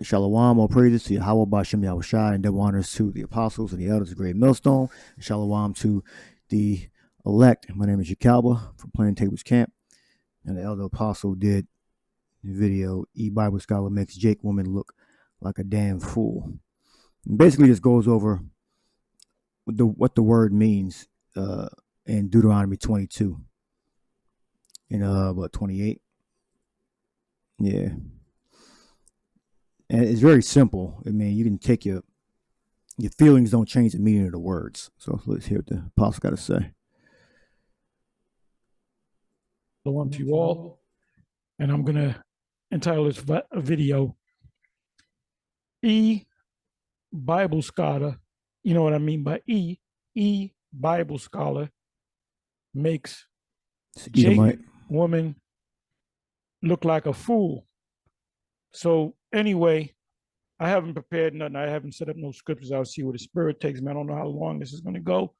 Shalom, all praises to Yahweh Bashem Yahushai, and double honors to the apostles and the elders of Great Millstone. And shalom to the elect. My name is Yakalba from Plain Tables Camp, and the elder apostle did the video, E Bible Scholar Makes Jake Woman Look Like a Damn Fool. And basically, this goes over what the word means in Deuteronomy 22. In 28? Yeah. And it's very simple. I mean, you can take your feelings don't change the meaning of the words. So let's hear what the apostle got to say. Hello to you all, and I'm going to entitle this video, E Bible Scholar. You know what I mean by E? E Bible Scholar makes Jake woman look like a fool. So anyway, I haven't prepared nothing. I haven't set up no scriptures. I'll see where the Spirit takes me. I don't know how long this is going to go.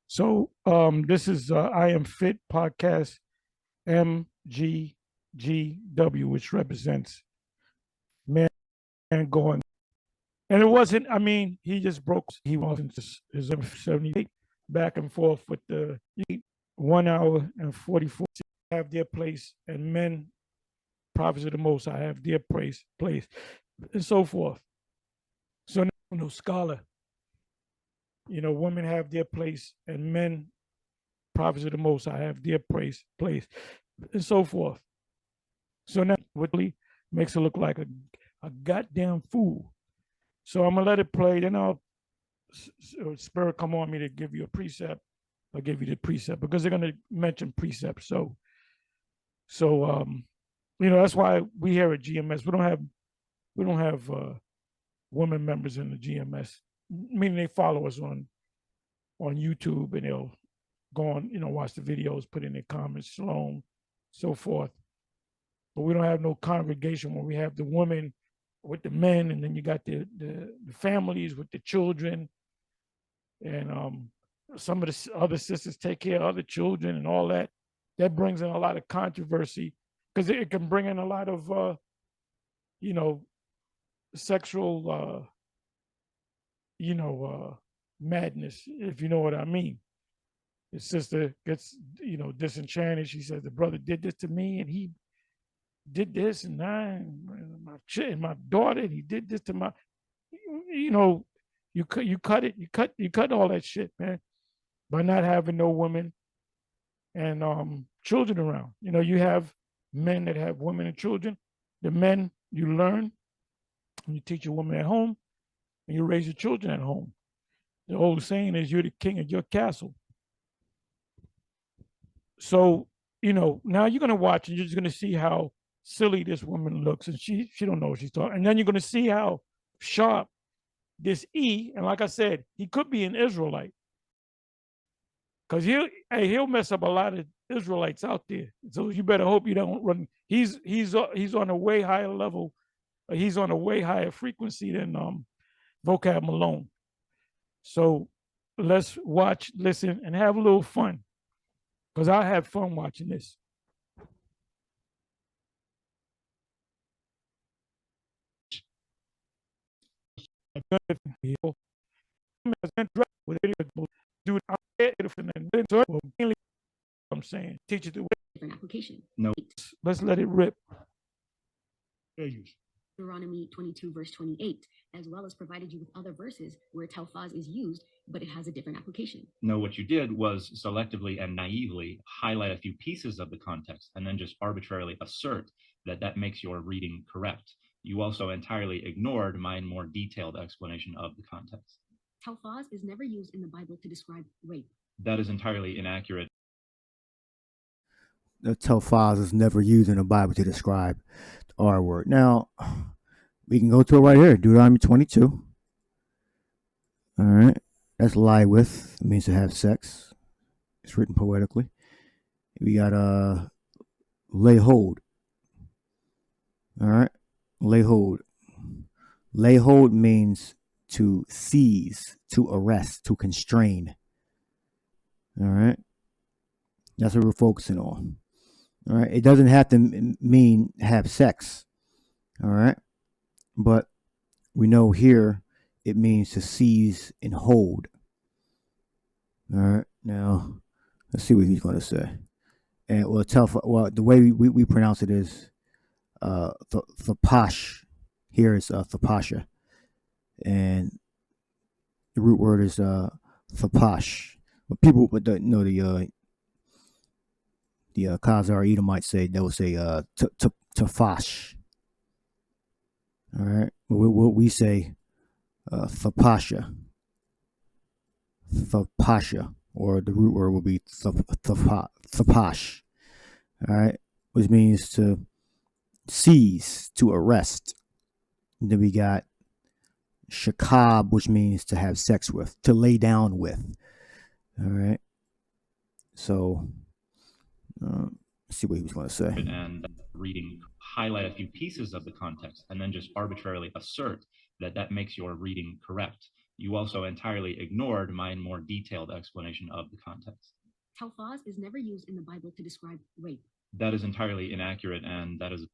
So this is I Am Fit podcast, MGGW, which represents man going. And it wasn't, I mean, he just broke. He wasn't just his 78 back and forth with the 1 hour and 44 have their place, and men prophets of the Most High have their place, and so forth. So no scholar, women have their place, and men prophets of the Most High have their place, and so forth. So now Whitley makes her look like a goddamn fool. So I'm gonna let it play. Then I'll Spirit come on me to give you a precept. I'll give you the precept because they're gonna mention precepts. So that's why we here at GMS we don't have women members in the GMS, meaning they follow us on YouTube and they'll go on, watch the videos, put in their comments, shalom, so forth. But we don't have no congregation where we have the women with the men, and then you got the families with the children, and some of the other sisters take care of other children and all that. That brings in a lot of controversy because it can bring in a lot of sexual madness, if you know what I mean. The sister gets disenchanted. She says the brother did this to me, and he did this, and my daughter, and he did this to my, you cut all that shit, man, by not having no women and children around. You have men that have women and children. The men, you learn, and you teach your woman at home, and you raise your children at home. The old saying is you're the king of your castle. So, now you're going to watch and you're just going to see how silly this woman looks, and she don't know what she's talking. And then you're going to see how sharp this E, and like I said, he could be an Israelite, because he'll mess up a lot of Israelites out there. So you better hope you don't run. He's on a way higher level. He's on a way higher frequency than Vocab Malone. So let's watch, listen, and have a little fun, because I have fun watching this. Dude, I'm saying, teach it the way. Different application. No, let's let it rip. Deuteronomy 22, verse 28, as well as provided you with other verses where telfaz is used, but it has a different application. No, what you did was selectively and naively highlight a few pieces of the context and then just arbitrarily assert that makes your reading correct. You also entirely ignored my more detailed explanation of the context. Telfaz is never used in the Bible to describe rape. That is entirely inaccurate. The telfaz is never used in the Bible to describe the R word. Now, we can go to it right here, Deuteronomy 22. All right. That's lie with. It means to have sex. It's written poetically. We got lay hold. All right. Lay hold. Lay hold means to seize, to arrest, to constrain. All right. That's what we're focusing on. All right. It doesn't have to mean have sex. All right. But we know here it means to seize and hold. All right, now let's see what he's going to say. And we'll tell. Well, the way we pronounce it is thapash. Here is thapasha, and the root word is thapash. But people with the Khazar Edomites say they will say tafash. All right, what we say thapasha, or the root word will be thapash. All right, which means to seize, to arrest. And then we got shakab, which means to have sex with, to lay down with. All right. So, let's see what he was going to say. And reading, highlight a few pieces of the context, and then just arbitrarily assert that makes your reading correct. You also entirely ignored my more detailed explanation of the context. Talfaz is never used in the Bible to describe rape. That is entirely inaccurate, and that is.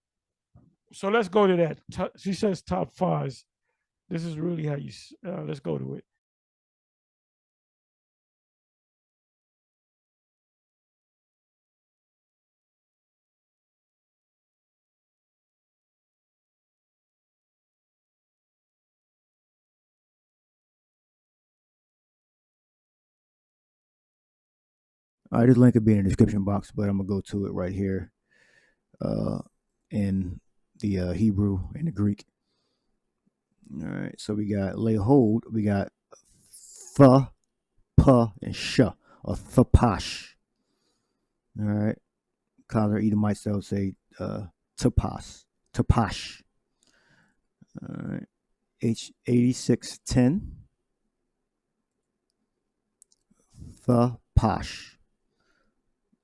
So let's go to that. She says top five. This is really how you, let's go to it. All right, this link will be in the description box, but I'm going to go to it right here in the Hebrew and the Greek. All right, so we got lay hold, we got th, pa, and sh, or thapash. All right, Khazar Edomites they'll say tapash. All right, H8610, thapash.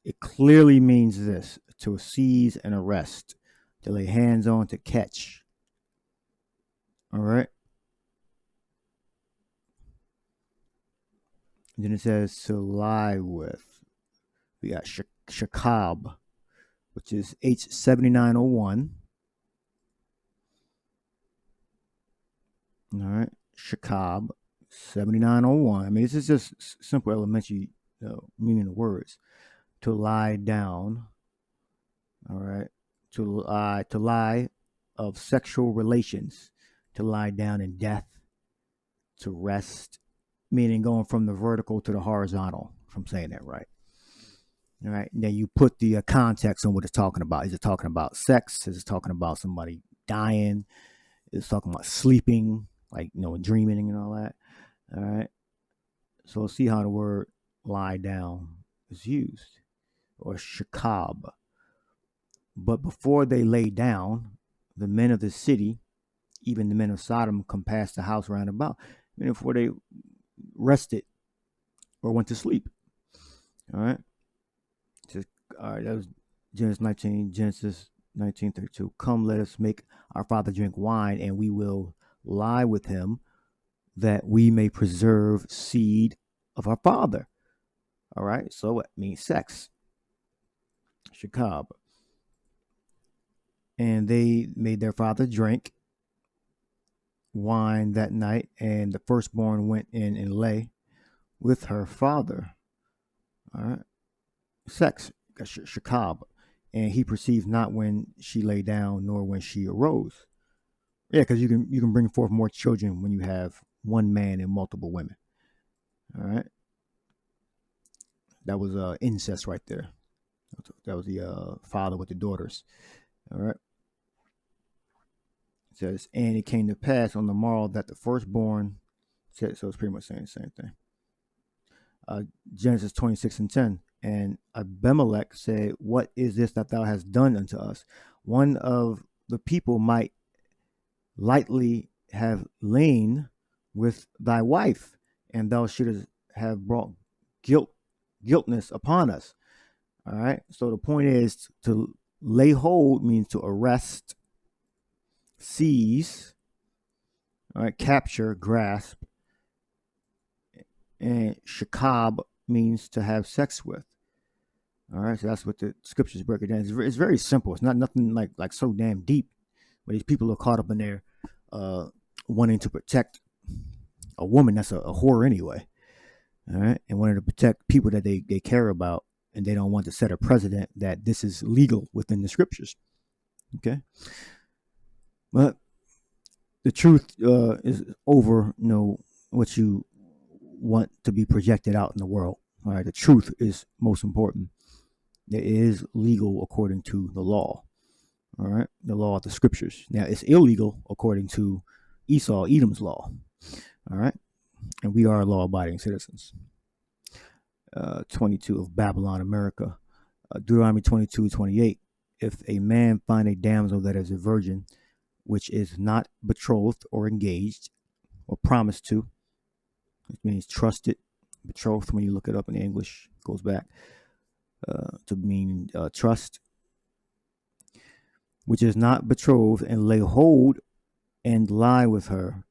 It clearly means this: to seize and arrest, to lay hands on, to catch. All right. And then it says to lie with. We got shakab, which is H7901. All right. Shakab 7901. I mean, this is just simple elementary meaning of words. To lie down. All right. To lie of sexual relations. To lie down in death. To rest, meaning going from the vertical to the horizontal, if I'm saying that right. All right. And then you put the context on what it's talking about. Is it talking about sex? Is it talking about somebody dying? Is it talking about sleeping, like, dreaming and all that? All right. So let's see how the word lie down is used, or shakab. But before they lay down, the men of the city, even the men of Sodom, compassed the house round about, before they rested or went to sleep. All right. All right, that was Genesis 19:32. Come, let us make our father drink wine, and we will lie with him, that we may preserve seed of our father. All right, so it means sex. Shakab. And they made their father drink wine that night, and the firstborn went in and lay with her father. All right, sex, shakab. And he perceived not when she lay down, nor when she arose. Yeah, because you can bring forth more children when you have one man and multiple women. All right, that was incest right there. That was the father with the daughters. All right. It says, and it came to pass on the morrow that the firstborn said, so it's pretty much saying the same thing. Genesis 26:10. And Abimelech said, what is this that thou hast done unto us? One of the people might lightly have lain with thy wife, and thou shouldst have brought guiltness upon us. All right. So the point is, to lay hold means to arrest, seize, all right, capture, grasp, and shakab means to have sex with. All right, so that's what the scriptures break it down. It's very simple. It's not nothing like so damn deep, but these people are caught up in their wanting to protect a woman that's a whore anyway. All right, and wanting to protect people that they care about, and they don't want to set a precedent that this is legal within the scriptures. Okay, but the truth is over, what you want to be projected out in the world. All right, the truth is most important. It is legal according to the law. All right, the law of the scriptures. Now, it's illegal according to Edom's law. All right, and we are law-abiding citizens. 22 of Babylon, America. Deuteronomy 22:28. If a man find a damsel that is a virgin, which is not betrothed or engaged or promised to, which means trusted. Betrothed, when you look it up in English, goes back to mean trust, which is not betrothed, and lay hold and lie with her,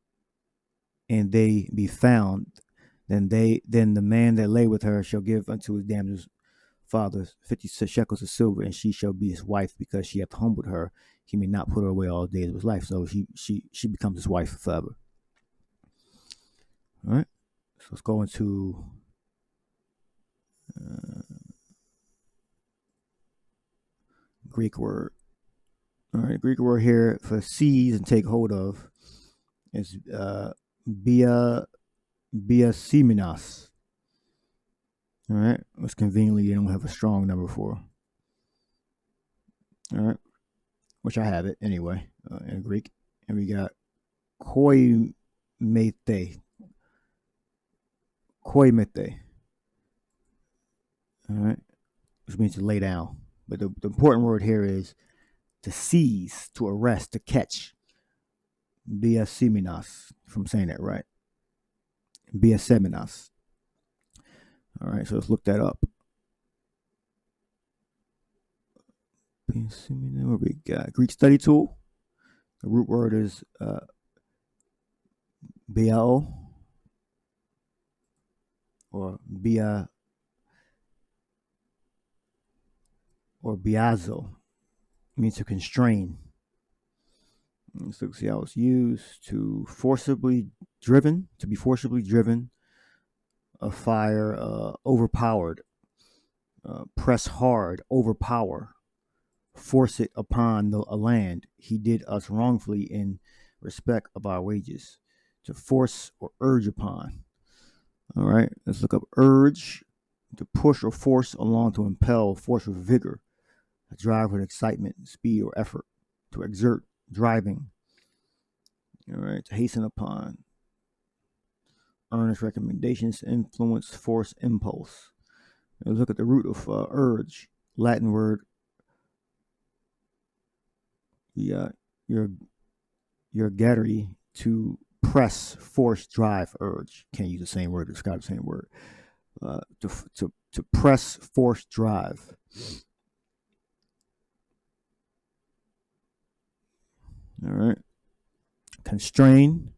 and they be found, then the man that lay with her shall give unto his damsel's father 50 shekels of silver, and she shall be his wife, because she hath humbled her. He may not put her away all the days of his life. So she becomes his wife forever. All right. So let's go into Greek word. All right, Greek word here for seize and take hold of is biasimenos. All right, which conveniently you don't have a strong number for. All right, which I have it anyway in Greek, and we got koimete. Koimete. All right, which means to lay down. But the important word here is to seize, to arrest, to catch. Biasimenos, if I'm saying that right. Biasimenos. All right, so let's look that up. What we got? Greek study tool. The root word is biao or bia or biazo. It means to constrain. Let's look, see how it's used. To be forcibly driven, a fire, overpowered, press hard, overpower, force it upon a land. He did us wrongfully in respect of our wages. To force or urge upon. All right, let's look up urge. To push or force along, to impel, force with vigor. To drive with excitement, speed, or effort. To exert, driving. All right, to hasten upon. Earnest recommendations, influence, force, impulse. Let's look at the root of urge. Latin word. We got your gattery, to press, force, drive, urge. Can't use the same word to describe the same word. To press, force, drive. All right. Constrain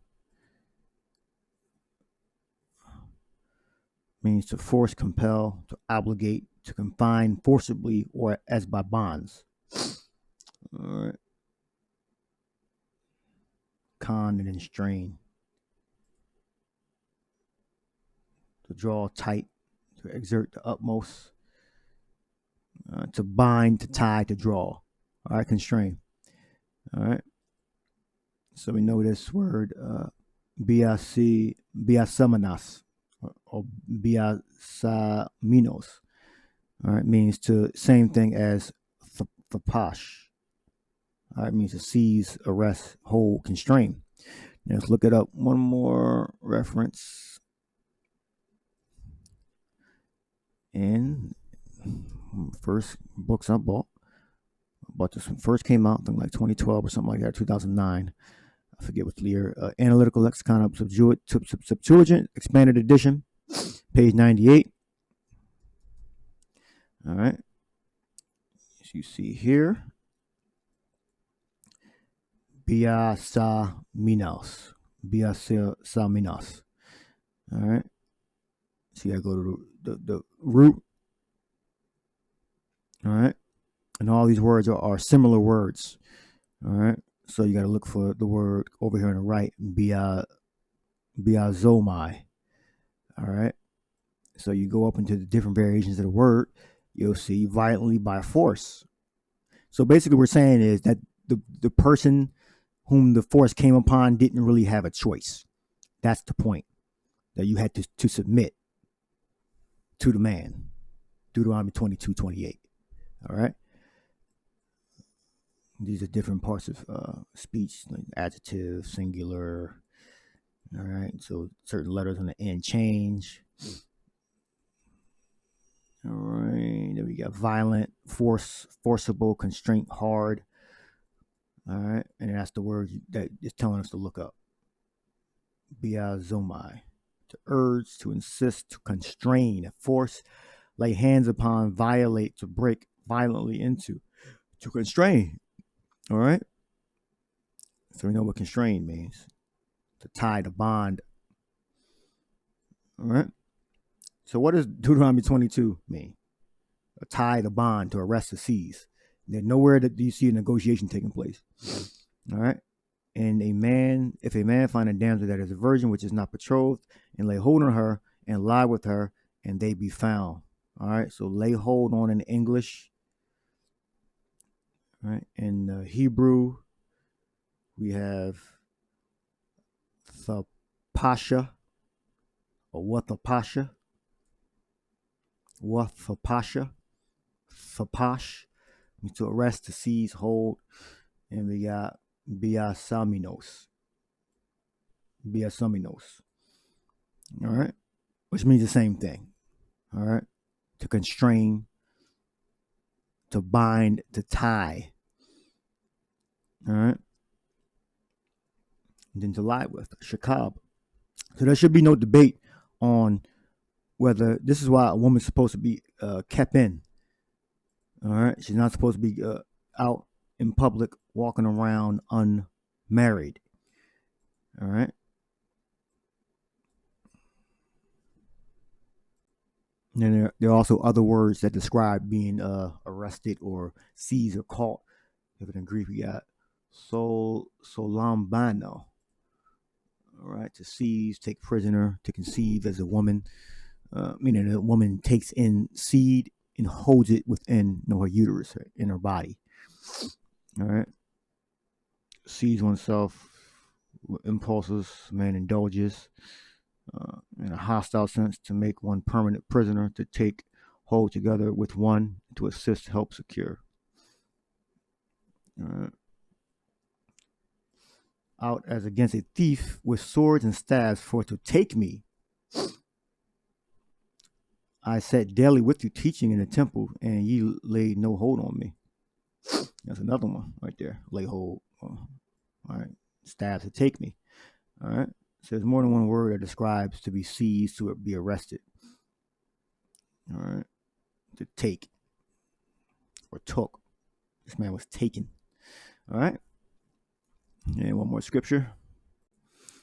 means to force, compel, to obligate, to confine forcibly or as by bonds. All right. Con and then strain. To draw tight, to exert the utmost, to bind, to tie, to draw. All right, constrain. All right. So we know this word, biasamenos or biasaminos. All right, means to same thing as thapash. All right, means to seize, arrest, hold, constrain. Now let's look it up. One more reference. And first books I bought this one first came out, I think like 2012 or something like that, 2009. I forget what the year. Analytical Lexicon of Septuagint, expanded edition, page 98. All right. As you see here, biasaminos. All right. See, I go to the root. All right. And all these words are similar words. All right. So you got to look for the word over here on the right, biazomai. All right. So you go up into the different variations of the word, you'll see violently by force. So basically, what we're saying is that the person whom the force came upon didn't really have a choice. That's the point, that you had to submit to the man. Deuteronomy 22:28. All right. These are different parts of speech, like adjective, singular. All right. So certain letters on the end change. All right. Then we got violent, forcible, constraint, hard. All right. And that's the word that is telling us to look up. Biazomai. To urge, to insist, to constrain, force, lay hands upon, violate, to break violently into, to constrain. All right. So we know what constrain means. To tie, to bond. All right. So what does Deuteronomy 22 mean? A tie, to bond, to arrest, to seize. There's nowhere that you see a negotiation taking place. All right. And if a man find a damsel that is a virgin, which is not betrothed, and lay hold on her and lie with her, and they be found. All right. So lay hold on in English. All right. In Hebrew, we have thapasha or wathapasha. Wathapasha. Thapash. To arrest, to seize, hold. And we got biasaminos. Biasaminos. All right. Which means the same thing. All right. To constrain, to bind, to tie. All right. And then to lie with. Shakab. So there should be no debate on whether this is why a woman's supposed to be kept in. All right. She's not supposed to be out in public walking around unmarried. All right. And then there are also other words that describe being arrested or seized or caught. If it in Greek, we got solambano. All right. To seize, take prisoner, to conceive as a woman. Meaning a woman takes in seed and holds it within her uterus, in her body. All right. Seize oneself, impulses, man indulges in a hostile sense, to make one permanent prisoner, to take hold together with one, to assist, help, secure. All right. Out as against a thief with swords and staves, for to take me. I sat daily with you teaching in the temple, and ye laid no hold on me. That's another one right there. Lay hold. All right. Stabs to take me. All right. So there's more than one word that describes to be seized, to be arrested. All right. To take or took. This man was taken. All right. And one more scripture.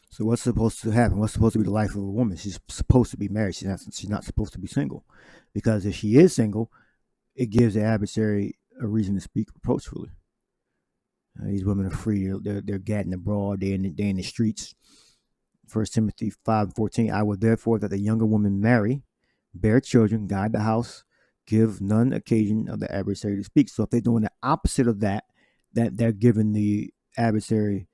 So what's supposed to happen? What's supposed to be the life of a woman? She's supposed to be married. She's not supposed to be single. Because if she is single, it gives the adversary a reason to speak reproachfully. These women are free. They're gadding abroad. They're in the streets. 1 Timothy 5:14. I will therefore that the younger woman marry, bear children, guide the house, give none occasion of the adversary to speak. So if they're doing the opposite of that they're giving the adversary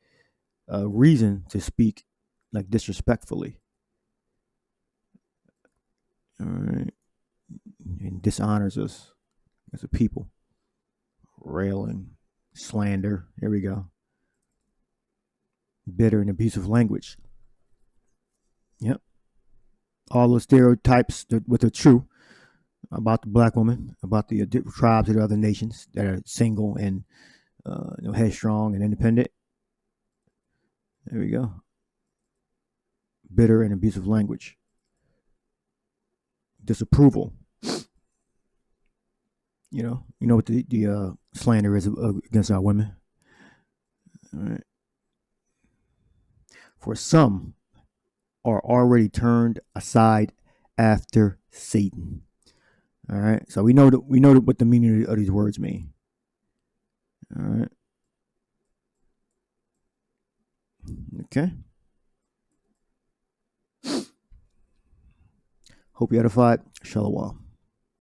a reason to speak like disrespectfully. All right. And dishonors us as a people. Railing, slander. Here we go. Bitter and abusive language. Yep. All the stereotypes that are true about the black woman, about the tribes of the other nations that are single and headstrong and independent. There we go. Bitter and abusive language. Disapproval. You know what the slander is against our women. All right. For some are already turned aside after Satan. All right. So we know what the meaning of these words mean. All right. Okay. Hope you edified. Shalom.